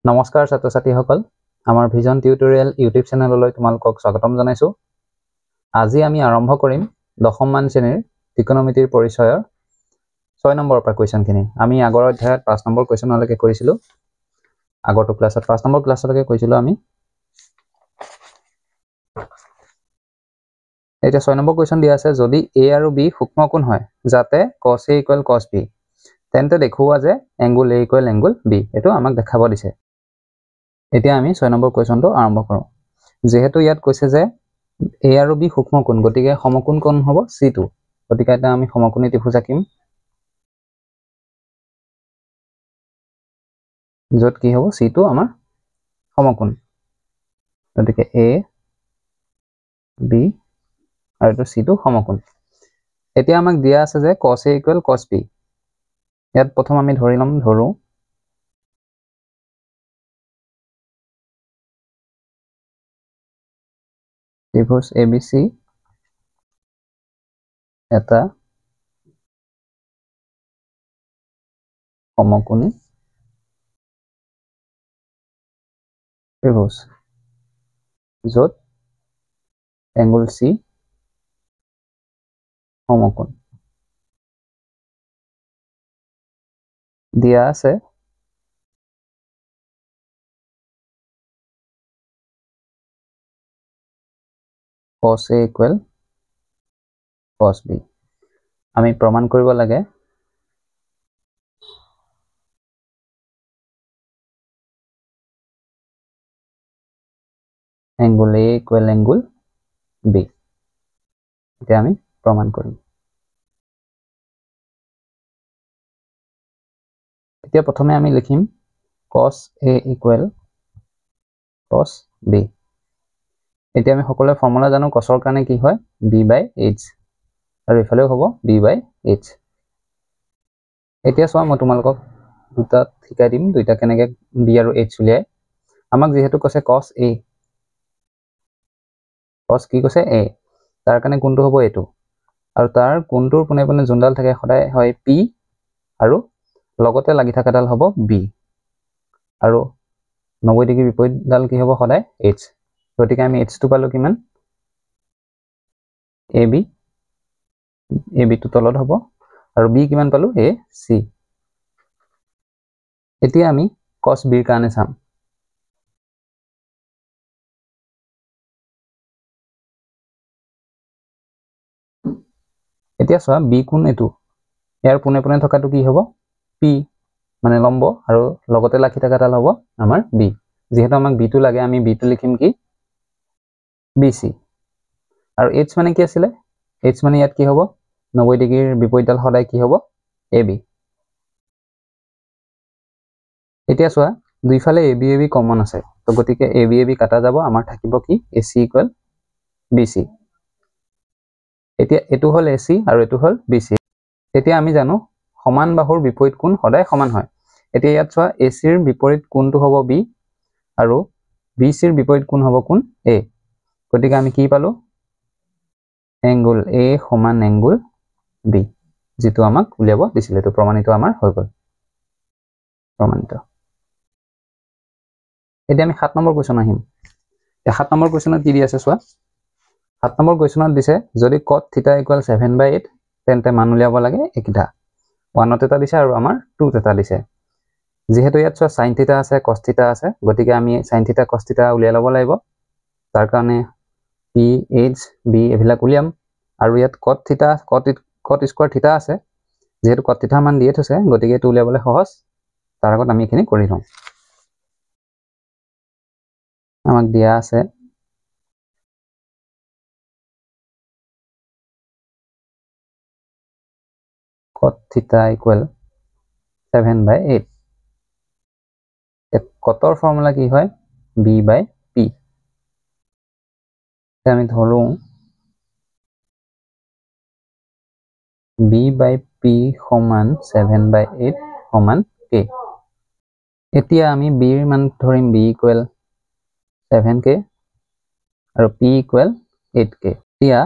নমস্কাৰ ছাত্ৰ ছাত্ৰীসকল আমাৰ ভিজন টিউটৰিয়েল ইউটিউব চেনেললৈ তোমালোকক স্বাগতম জনাইছো আজি আমি আৰম্ভ কৰিম দশম মান শ্ৰেণীৰ ত্ৰিকোণমিতিৰ পৰিচয়ৰ 6 নম্বৰৰ পৰা কোৱেশ্চনখিনি আমি আগৰ অধ্যায়ত 5 নম্বৰ কোৱেশ্চনলৈকে কৰিছিলো আগৰটো ক্লাছত 5 নম্বৰ ক্লাছলৈকে কৈছিলো আমি এটা 6 নম্বৰ কোৱেশ্চন দিয়া আছে যদি a আৰু b সূক্ষ্মকোণ হয় যাতে cos a = cos b তেন্তে দেখুৱা যে এংগুল a = এংগুল b এটো আমাক দেখাব দিছে এতিয়া আমি 6 নম্বৰ কোৱেশ্চনটো আৰম্ভ কৰোঁ যেহেতু ইয়াত কৈছে যে a আৰু b সূক্ষ্মকোণ গতিকে সমকোণ কোণ হ'ব c2 গতিকে এটা আমি সমকোণী ত্ৰিভুজ আঁকিম যত কি হ'ব c2 আমাৰ সমকোণ গতিকে a b আৰু এটো c2 সমকোণ এতিয়া আমাক দিয়া আছে যে cos a = cos b ইয়াত প্ৰথম আমি ধৰি লম ধৰো ত্ৰিভুজ ABC এটা সমকোণী ত্ৰিভুজ যত এংগুল C সমকোণ দিয়া আছে cos A = cos B আমি প্ৰমাণ কৰিব লাগে এংগুল A = এংগুল B এতিয়া আমি প্ৰমাণ কৰিম এতিয়া প্ৰথমে আমি লিখিম cos A = cos B এতিয়া আমি সকলোৱে ফৰ্মুলা জানো cosৰ কাৰণে কি হয় b/h আৰু ইফালেও হ'ব b/h এতিয়া চোৱা মই তোমালোকক দুটা শিকাই দিম দুইটা কেনেকৈ b আৰু h উলিয়াই আমাক যেহেতু কৈছে cos A cos কি কৈছে A তাৰ কাৰণে কোনটো হ'ব এটো আৰু তাৰ কোনটোৰ পোনে পোনে যোনডাল থাকে সদায় হয় p আৰু লগতে লাগি থাকাডাল হ'ব b আৰু 90 ডিগ্ৰী বিপৰীতডাল কি হ'ব সদায় h গতিকে আমি h টো পালো কিমান ab টো তলত হ'ব আৰু b কিমান পালো ac এতিয়া আমি cos b ৰ কাৰণে চাম এতিয়া চোৱা b কোণ এটো ইয়াৰ পোনে পোনে থকাটো কি হ'ব p মানে লম্ব আৰু লগতে লাগি থাকাডাল হ'ব আমাৰ b যেহেতু আমাক b টো লাগে আমি b টো লিখিম কি bc আৰু h মানে কি আছিল h মানে ইয়াত কি হ'ব 90 ডিগ্ৰীৰ বিপৰীতডাল সদায় কি হ'ব ab এতিয়া চোৱা দুইফালে ab কমন আছে তো গতিকে ab কাটা যাব আমাৰ থাকিব কি ac = bc এতিয়া এটো হল ac আৰু এটো হল bc এতিয়া আমি জানো সমান বাহুৰ বিপৰীত কোণ সদায় সমান হয় এতিয়া ইয়াত চোৱা ac ৰ বিপৰীত কোণটো হ'ব b আৰু bc ৰ বিপৰীত কোণ হ'ব কোণ a গতিকে আমি কি পালো এংগুল a সমান এংগুল b যেটো আমাক উলিয়াব দিছিল এটো প্ৰমাণিত আমাৰ হৈ গল প্ৰমাণিত এতিয়া আমি 7 নম্বৰ কোৱেশ্চন আহিম 7 নম্বৰ কোৱেশ্চনত কি দি আছে চোৱা 7 নম্বৰ কোৱেশ্চনত দিছে যদি cot θ = 7/8 তেন্তে মান উলিয়াব লাগে একিটা 1 এটা দিছে আৰু আমাৰ 2 এটা দিছে যেহেতু ইয়াত চোৱা sin θ আছে cos θ আছে গতিকে আমি sin θ cos θ উলিয়াই ল'ব লাগিব তাৰ কাৰণে p h b এবিলাক উলিয়াম আৰু ইয়াত cot square θ আছে যেহেতু cot θ মান দিয়ে থৈছে গতিকে এটো উলিয়াবলৈ সহজ তাৰ আগত আমি এখিনি কৰি লওঁ আমাক দিয়া আছে cot θ = 7/8 cotৰ ফৰ্মুলা কি হয় b/p আমি ধৰো b/p সমান 7/8 সমান k এতিয়া আমি b ৰ মান ধৰিম b = 7k আৰু p = 8k এতিয়া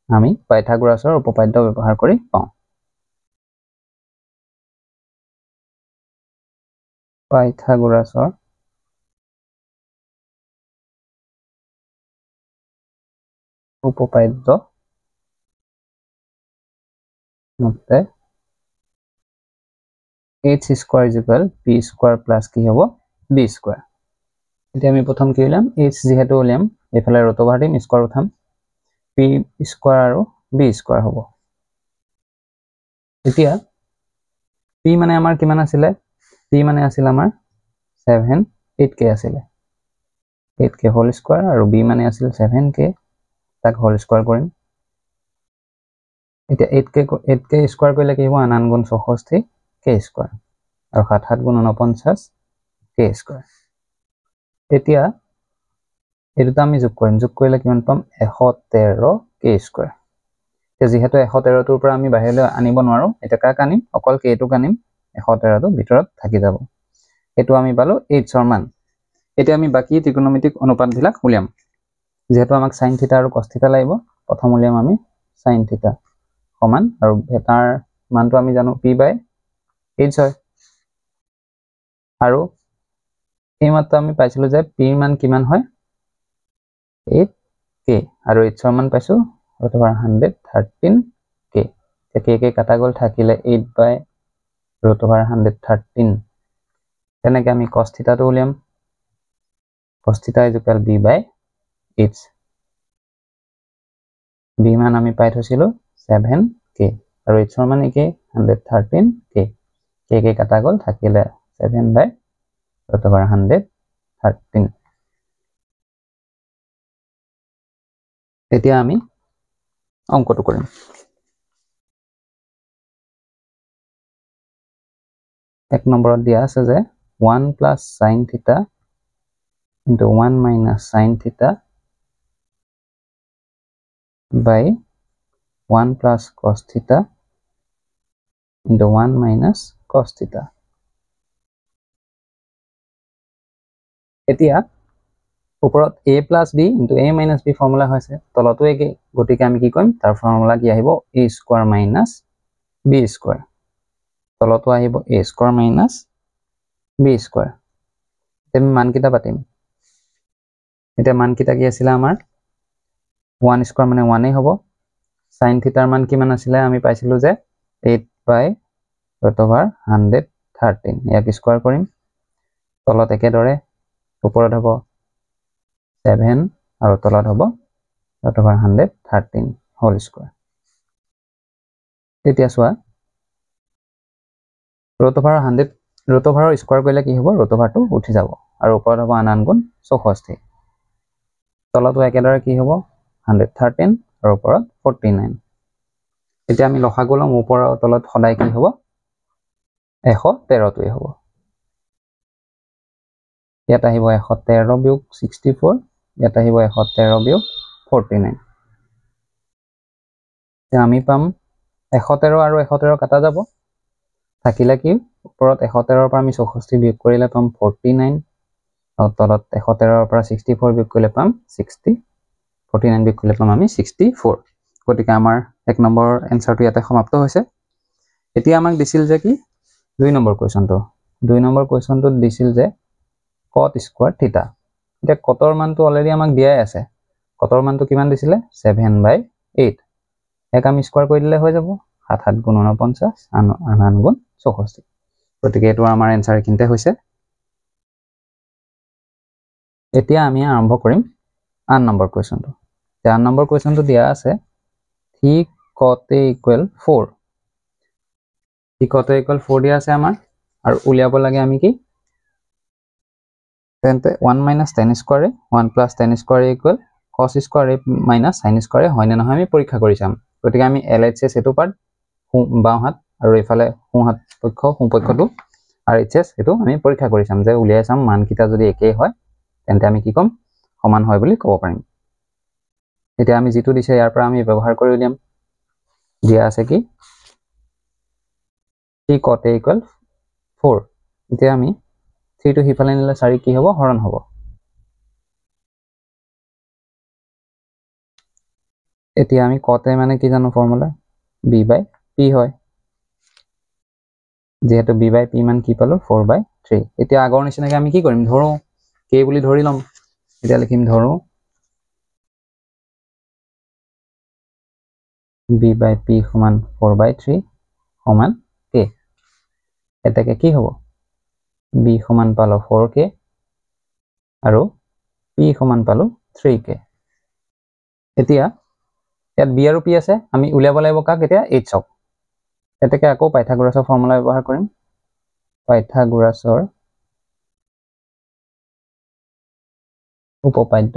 আমি পাইথাগোৰাছৰ উপপাদ্য ব্যৱহাৰ কৰি পাওঁ পাইথাগোৰাছৰ উপপাদ্য মতে h square is equal p square plus কি হ'ব b স্কয়াৰ এতিয়া আমি প্ৰথম কি উলিয়াম h যেহেতু উলিয়াম এফালে ৰুট ওভাৰ দিম স্কয়াৰ উঠাম p স্কয়াৰ আৰু b স্কয়াৰ হ'ব এতিয়া p মানে আমাৰ কিমান আছিল p মানে আছিল আমাৰ 7 8k আছিল 8k হোল স্কয়াৰ আৰু b মানে আছিল 7k তাক হোল স্কয়াৰ কৰিম এতিয়া 8k স্কয়াৰ কৰিলে কি হ'ব 9 গুণ 64 k স্কয়াৰ আৰু 7 7 গুণ 49 k স্কয়াৰ এতিয়া এটো আমি যোগ কৰিলে কিমান পাম 113 k স্কয়াৰ তে যেহেতু 113 টোৰ পৰা আমি বাহিৰলৈ আনিব নোৱাৰো এটা কাক আনিম অকল k টো আনিম 113 টো ভিতৰত থাকি যাব এটো আমি পালো h ৰ মান এতিয়া আমি বাকি ত্ৰিকোণমিতিক অনুপাতবিলাক উলিয়াম যেহেতু আমাক sin θ আৰু cos θ লাগিব প্ৰথম উলিয়াম আমি sin θ সমান আৰু তাৰ মানটো আমি জানো p বাই h হয় আৰু এই মাত্ৰ আমি পাইছিলো যে p ৰ মান কিমান হয় 8k আৰু h ৰ মান পাইছো অথবা 113k k কাটা গল থাকিলে 8 বাই √113 তেনেকে আমি cos θ টো উলিয়াম cos θ is equal b by h b মান আমি পাই থৈছিলো 7k আৰু h ৰ মান কি 113k k কাটা গল থাকিলে 7 by √113 এতিয়া আমি অঙ্কটো কৰিম এক নম্বৰত দিয়া আছে যে 1 plus sin θ into 1 minus sin θ by 1 plus cos θ into 1 minus cos θ এতিয়া ওপৰত a plus b into a minus b formula হৈছে তলতো একে গতিকে আমি কি কৰিম তাৰ ফৰ্মুলা কি আহিব a square minus b square তলতো আহিব a square minus b square তেম মান কিটা পাতিম এটা মান কিটা কি আছিল আমাৰ 1 স্কয়াৰ মানে 1 এ হ'ব sin θ ৰ মান কিমান আছিল আমি পাইছিলো যে 8 by √113 ইয়াক স্কয়াৰ কৰিম তলত একে দৰে ওপৰত হ'ব 7 আৰু তলত হ'ব √113 হোল স্কয়াৰ এতিয়া চোৱা √100 স্কয়াৰ কৰিলে কি হ'ব √টো উঠি যাব আৰু ওপৰত হ'ব 9 গুণ 64 তলতো একেদৰে কি হ'ব 113 আৰু ওপৰত 49 এতিয়া আমি লসাগু লম ওপৰৰ তলত সদায় কি হ'ব 113 টোই হ'ব ইয়াত আহিব 113 বিয়োগ 64 ইয়াত আহিব 113 বিয়োগ 49 এতিয়া আমি পাম 113 আৰু 113 কাটা যাব থাকিলে কি ওপৰত 113 ৰ পৰা আমি 64 বিয়োগ কৰিলে পাম 49 আৰু তলত 113 ৰ পৰা 64 বিয়োগ কৰিলে পাম 60 49 বিয়োগ কৰিলে পাম আমি 64 গতিকে আমাৰ এক নম্বৰ এনসাৰটো ইয়াতে সমাপ্ত হৈছে এতিয়া আমাক দিছিল যে কি দুই নম্বৰ কোৱেশ্চনটো দিছিল যে cot স্কয়াৰ θ এতিয়া কটৰ মানটো অলৰেডি আমাক দিয়াই আছে কটৰ মানটো কিমান দিছিলে 7/8 এক আমি স্কয়াৰ কৰি দিলে হৈ যাব 7 7 গুণ 49 9 গুণ 64 গতিকে এটো আমাৰ এনসাৰ কিনতে হৈছে এতিয়া আমি আৰম্ভ কৰিম 8 নম্বৰ কোৱেশ্চনটো 8 নম্বৰ কোৱেশ্চনটো দিয়া আছে ঠিক cot a equal 4 ঠিক cot a equal 4 দিয়া আছে আমাৰ আৰু উলিয়াব লাগে আমি কি তেন্তে 1 minus tan square 1 plus tan square equal cos square minus sin square হয় না নহয় আমি পৰীক্ষা কৰি চাম গতিকে আমি LHS এটো পাৰ্ট বাও হাত আৰু ইফালে সোঁ পক্ষটো আৰু HS এটো আমি পৰীক্ষা কৰি চাম যে উলিয়াই চাম মান কিটা যদি একেই হয় তেন্তে আমি কি কম সমান হয় বুলি ক'ব পাৰিম এতিয়া আমি যেটো দিছে ইয়াৰ পৰা আমি ব্যৱহাৰ কৰি উলিয়াম দিয়া আছে কি cot a equal 4 এতিয়া আমি 3 টো হিফালে নিলে 4 কি হ'ব হৰণ হ'ব এতিয়া আমি cot a মানে কি জানো ফৰ্মুলা b by p হয় যেহেতু b by p মান কি পালো 4/3 এতিয়া আগৰ নিচিনাকৈ আমি কি কৰিম ধৰো k বুলি ধৰি লম এতিয়া লিখিম ধৰো b by p সমান 4/3 সমান k এটাকে কি হ'ব b সমান পালো 4k আৰু p সমান পালো 3k এতিয়া ইয়াত b আৰু p আছে আমি উলিয়াব লাগিব কাক এতিয়া h ক এটাকে আকৌ পাইথাগোৰাছৰ ফৰ্মুলা ব্যৱহাৰ কৰিম পাইথাগোৰাছৰ উপপাদ্য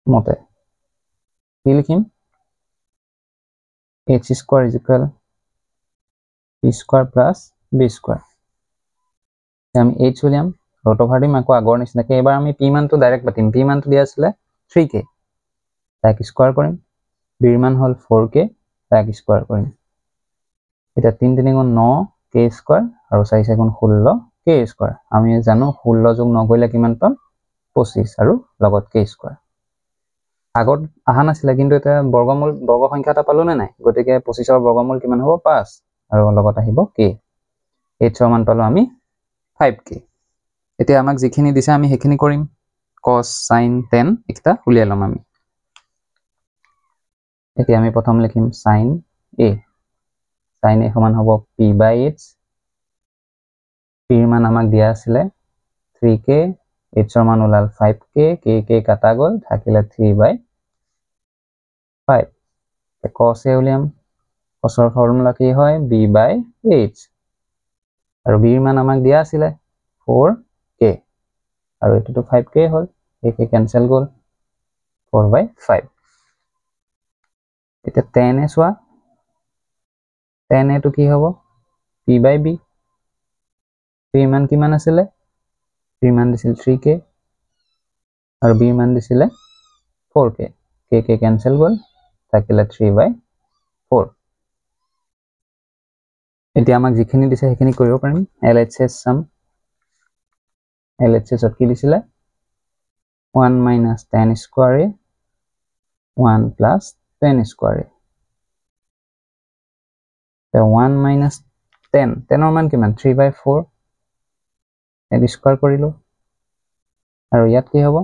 মতে কি লিখিম h square is equal p square plus b square আমি h উলিয়াম ৰুট অভাৰ দিম আকৌ আগৰ নিচিনাকৈ এবাৰ আমি p মানটো ডাইৰেক্ট পাতিম p মানটো দিয়া আছিলে 3k তাক স্কয়াৰ কৰিম b ৰ মান হ'ল 4k তাক স্কয়াৰ কৰিম এটা 3 3 গুণ 9 k স্কয়াৰ আৰু 4 4 গুণ 16 k স্কয়াৰ আমি জানো 16 যোগ 9 কৰিলে কিমান পাম 25 আৰু লগত k স্কয়াৰ আগত আহা নাছিল কিন্তু এটা বৰ্গমূল বৰ্গ সংখ্যা এটা পালো নে নাই গতিকে 25 ৰ বৰ্গমূল কিমান হ'ব 5 আৰু লগত আহিব k h ৰ মান পালো আমি 5k এতিয়া আমাক যিখিনি দিছে আমি হেখিনি কৰিম cos sin tan একটা উলিয়াই লম আমি এতিয়া আমি প্ৰথম লিখিম sin a সমান হ'ব p/h p ৰ মান আমাক দিয়া আছিল 3k h ৰ মান ওলাল 5k k কাটা গল থাকিলে 3/5 cos a উলিয়াম cos ৰ ফৰ্মুলা কি হয় b/h আৰু b ৰ মান আমাক দিয়া আছিল 4k আৰু এটোটো 5k হল k কেনসেল গল 4/5 এটা tan a soya tan a তো কি হ'ব p/b p মান কিমান আছিল p মান দিছিল 3k আৰু b মান দিছিল 4k k কেনসেল গল থাকিলে 3/4 এতিয়া আমাক যিখিনি দিছে সেইখিনি কৰিব পাৰিম LHS sum LHS ত কি দিছিলে 1 minus tan square a 1 plus tan square a the 1 minus 10 10 ৰ মান কিমান 3/4 এড স্কয়াৰ কৰিলো আৰু ইয়াত কি হ'ব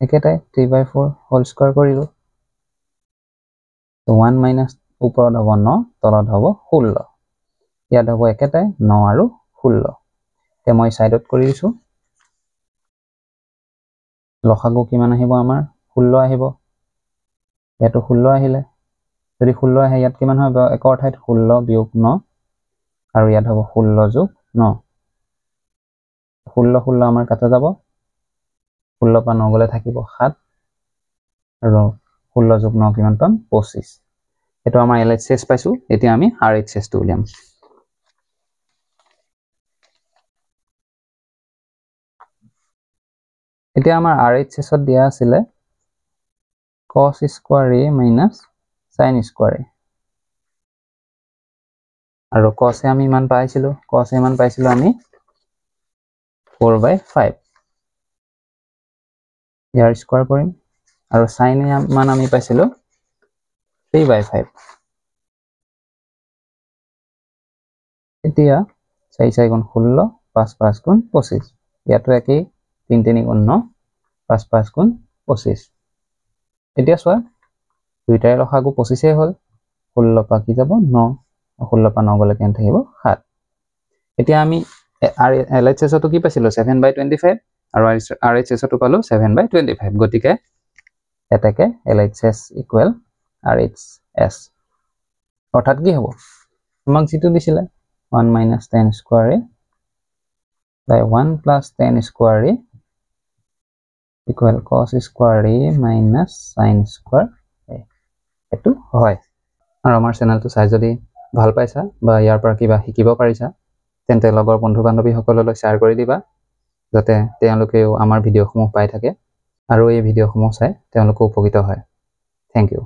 একেটাই 3/4 হোল স্কয়াৰ কৰিলো তো 1 minus ওপৰত হ'ব 9 তলত হ'ব 16 ইয়াত হ'ব একেটাই 9 আৰু 16 তে মই সাইডত কৰি দিছো লসাগু কিমান আহিব আমাৰ 16 আহিব ইয়াতো 16 আহিলে যদি 16 আহে ইয়াত কিমান হ'ব একৰ ঠাইত 16 বিয়োগ 9 আৰু ইয়াত হ'ব 16 যোগ 9 16 16 আমাৰ কাটা যাব 16 পা 9 গলে থাকিব 7 আৰু 16 যোগ 9 কিমান পাম 25 এটো আমাৰ LHS পাইছো এতিয়া আমি RHS টো উলিয়াম এতিয়া আমাৰ RHS ত দিয়া আছিল cos square a minus sin square a আৰু cos a আমি মান পাইছিলো cos a মান পাইছিলো আমি 4/5 ইয়াৰ স্কয়াৰ কৰিম আৰু sin a মান আমি পাইছিলো 3/5 এতিয়া 4 4 গুণ 16 5 5 গুণ 25 ইয়াতো একেই 3 3 গুণ 9 5 5 গুণ 25 এতিয়া চোৱা দুইটাই লসাগু 25 এ হল 16 পা কি যাব 9 16 পা 9 গলে কেন থাকিব 7 এতিয়া আমি LHS তো কি পাইছিলো 7/25 আৰু RHS তো পালো 7/25 গতিকে এটাকে LHS ইকুৱেল RHS অৰ্থাৎ কি হ'ব আমাক যেটো দিছিলে 1 minus tan square a by 1 plus tan square a equal cos square a minus sin square a এটো হয় আৰু আমাৰ চেনেলটো চাই যদি ভাল পাইছা বা ইয়াৰ পৰা কিবা শিকিব পাৰিছা তেন্তে লগৰ বন্ধু বান্ধৱী সকললৈ শ্বেয়াৰ কৰি দিবা যাতে তেওঁলোকেও আমাৰ ভিডিঅ'সমূহ পাই থাকে আৰু এই ভিডিঅ'সমূহ চাই তেওঁলোকো উপকৃত হয় থ্যাংক ইউ